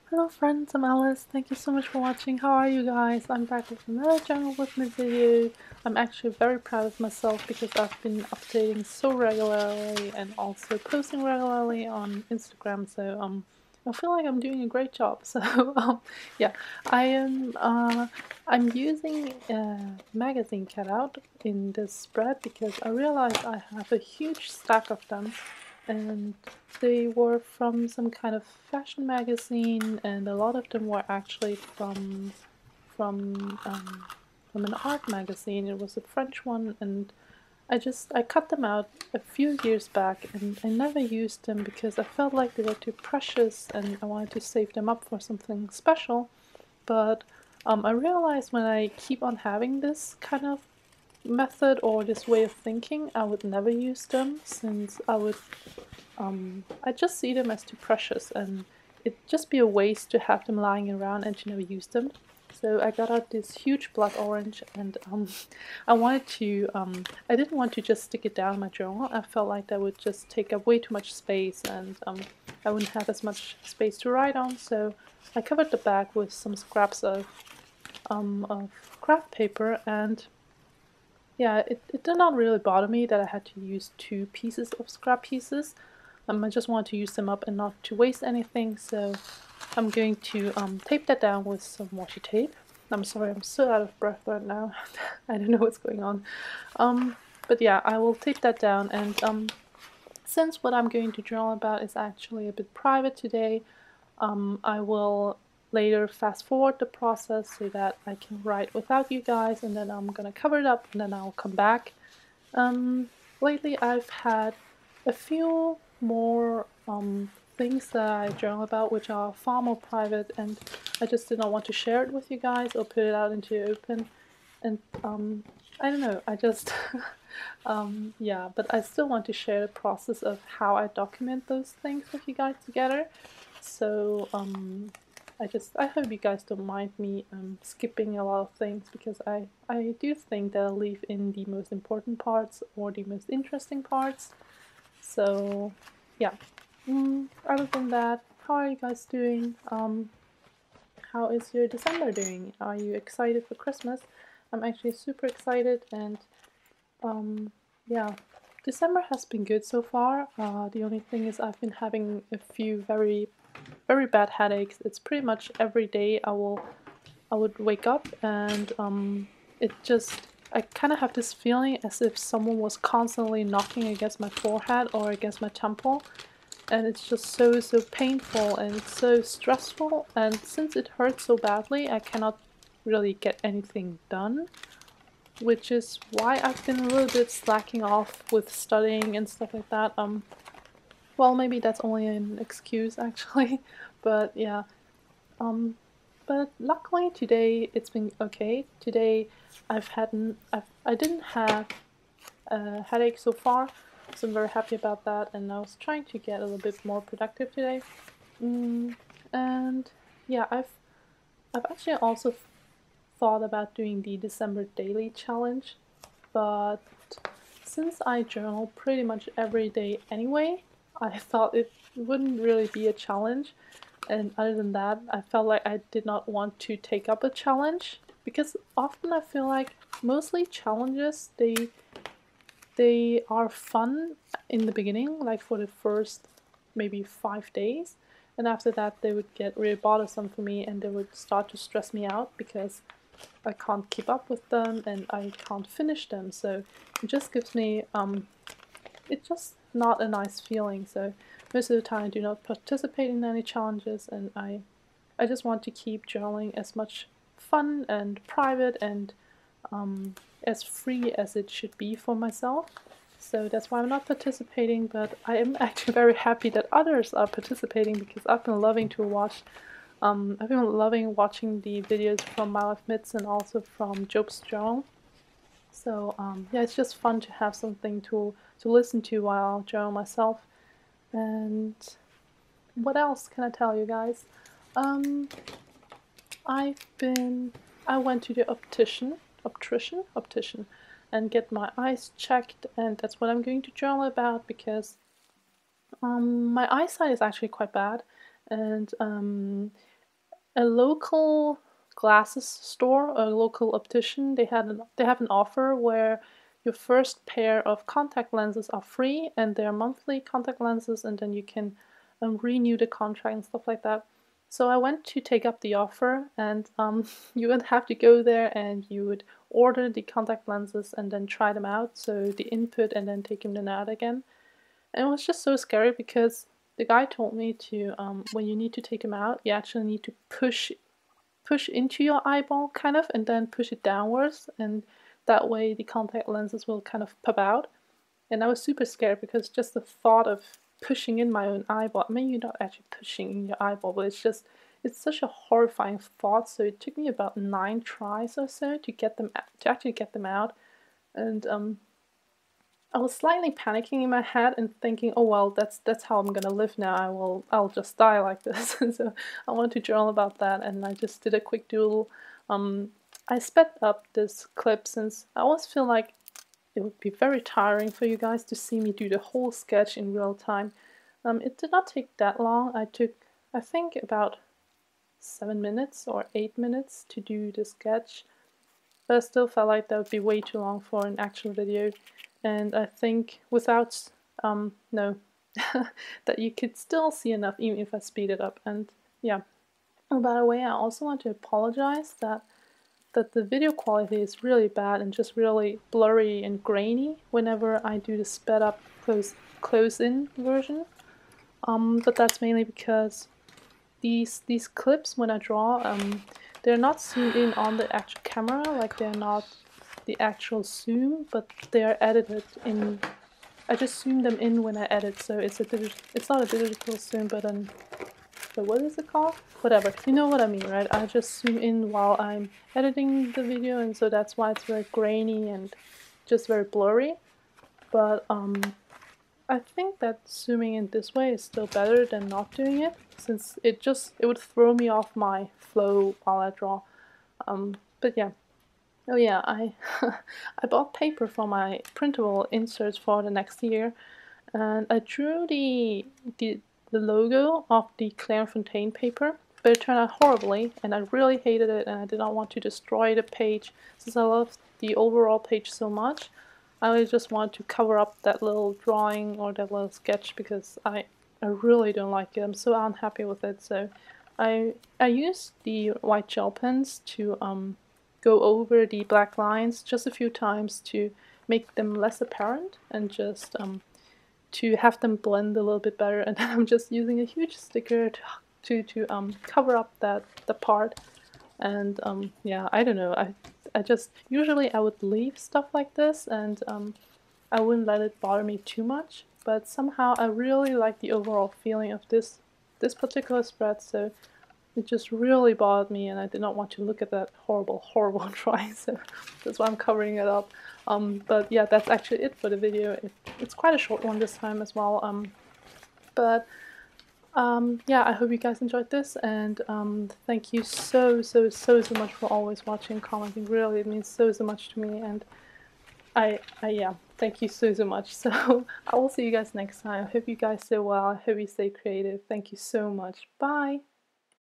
Hello friends, I'm Alice. Thank you so much for watching. How are you guys? I'm back with another Jungle with Me video. I'm actually very proud of myself because I've been updating so regularly and also posting regularly on Instagram. So I feel like I'm doing a great job. So yeah, I'm using a magazine cutout in this spread because I realized I have a huge stack of them and they were from some kind of fashion magazine, and a lot of them were actually from um, from an art magazine. It was a French one, and I cut them out a few years back, and I never used them because I felt like they were too precious, and I wanted to save them up for something special. But I realized when I keep on having this kind of method or this way of thinking, I would never use them since I just see them as too precious and it'd just be a waste to have them lying around and to never use them. So I got out this huge blood orange and I wanted to, I didn't want to just stick it down my journal. I felt like that would just take up way too much space and I wouldn't have as much space to write on. So I covered the back with some scraps of craft paper, and yeah, it did not really bother me that I had to use two pieces of scrap pieces. I just wanted to use them up and not to waste anything, so I'm going to tape that down with some washi tape. I'm sorry, I'm so out of breath right now. I don't know what's going on. But yeah, I will tape that down, and since what I'm going to journal about is actually a bit private today, I will later fast forward the process so that I can write without you guys, and then I'm gonna cover it up and then I'll come back. Um, Lately I've had a few more things that I journal about which are far more private, and I just did not want to share it with you guys or put it out into the open. And I don't know, I just yeah, but I still want to share the process of how I document those things with you guys together. So I hope you guys don't mind me skipping a lot of things because I do think that I'll leave in the most important parts or the most interesting parts. So yeah. Other than that, how are you guys doing? How is your December doing? Are you excited for Christmas? I'm actually super excited, and yeah, December has been good so far. The only thing is I've been having a few very bad headaches. It's pretty much every day I would wake up and it just I kind of have this feeling as if someone was constantly knocking against my forehead or against my temple, and it's just so painful and it's so stressful, and since it hurts so badly I cannot really get anything done, which is why I've been a little bit slacking off with studying and stuff like that. Well, maybe that's only an excuse actually, but yeah. Um, but luckily today it's been okay. Today I didn't have a headache so far, so I'm very happy about that. And I was trying to get a little bit more productive today. And yeah, I've actually also thought about doing the December daily challenge, but since I journal pretty much every day anyway, I thought it wouldn't really be a challenge. And other than that, I felt like I did not want to take up a challenge because often I feel like mostly challenges they are fun in the beginning, like for the first maybe 5 days, and after that they would get really bothersome for me and they would start to stress me out because I can't keep up with them and I can't finish them. So it just gives me it's just not a nice feeling. So most of the time I do not participate in any challenges, and I just want to keep journaling as much fun and private and as free as it should be for myself. So that's why I'm not participating, but I am actually very happy that others are participating because I've been loving to watch. I've been loving watching the videos from My Life Myths and also from Job's Journal. So yeah, it's just fun to have something to listen to while I journal myself. And what else can I tell you guys? Um, I went to the optician, and get my eyes checked, and that's what I'm going to journal about because my eyesight is actually quite bad, and a local glasses store, a local optician. They have an offer where your first pair of contact lenses are free, and they're monthly contact lenses, and then you can renew the contract and stuff like that. So I went to take up the offer, and you would have to go there and you would order the contact lenses and then try them out. So the input and then taking them out again. And it was just so scary because the guy told me to when you need to take them out, you actually need to push into your eyeball kind of, and then push it downwards, and that way the contact lenses will kind of pop out. And I was super scared because just the thought of pushing in my own eyeball, I mean, you're not actually pushing in your eyeball, but it's such a horrifying thought. So it took me about 9 tries or so to get them to actually get them out. And I was slightly panicking in my head and thinking, oh well, that's how I'm gonna live now. I'll just die like this. And so I wanted to journal about that, and I just did a quick doodle. I sped up this clip since I always feel like it would be very tiring for you guys to see me do the whole sketch in real time. It did not take that long. I took, I think, about 7 minutes or 8 minutes to do the sketch, but I still felt like that would be way too long for an actual video. And I think without, no, that you could still see enough even if I speed it up. And yeah, and by the way, I also want to apologize that the video quality is really bad and just really blurry and grainy whenever I do the sped up close-in version. But that's mainly because these clips, when I draw, they're not zoomed in on the actual camera, like they're not the actual zoom, but they are edited in. I just zoom them in when I edit, so it's not a digital zoom, but what is it called? Whatever, you know what I mean, right? I just zoom in while I'm editing the video, and so that's why it's very grainy and just very blurry. But I think that zooming in this way is still better than not doing it, since it would throw me off my flow while I draw. But yeah. Oh yeah, I I bought paper for my printable inserts for the next year, and I drew the logo of the Clairefontaine paper, but it turned out horribly, and I really hated it, and I did not want to destroy the page since I loved the overall page so much. I just wanted to cover up that little drawing or that little sketch because I really don't like it. I'm so unhappy with it. So I used the white gel pens to go over the black lines just a few times to make them less apparent and just to have them blend a little bit better. And then I'm just using a huge sticker to cover up the part. And yeah, I don't know. I just usually I would leave stuff like this, and I wouldn't let it bother me too much. But somehow I really like the overall feeling of this particular spread, so it just really bothered me, and I did not want to look at that horrible drawing, so that's why I'm covering it up. But yeah, that's actually it for the video. It's quite a short one this time as well. Yeah, I hope you guys enjoyed this, and thank you so much for always watching, commenting. Really, it means so much to me, and yeah, thank you so much. So I will see you guys next time. I hope you guys stay well. I hope you stay creative. Thank you so much. Bye.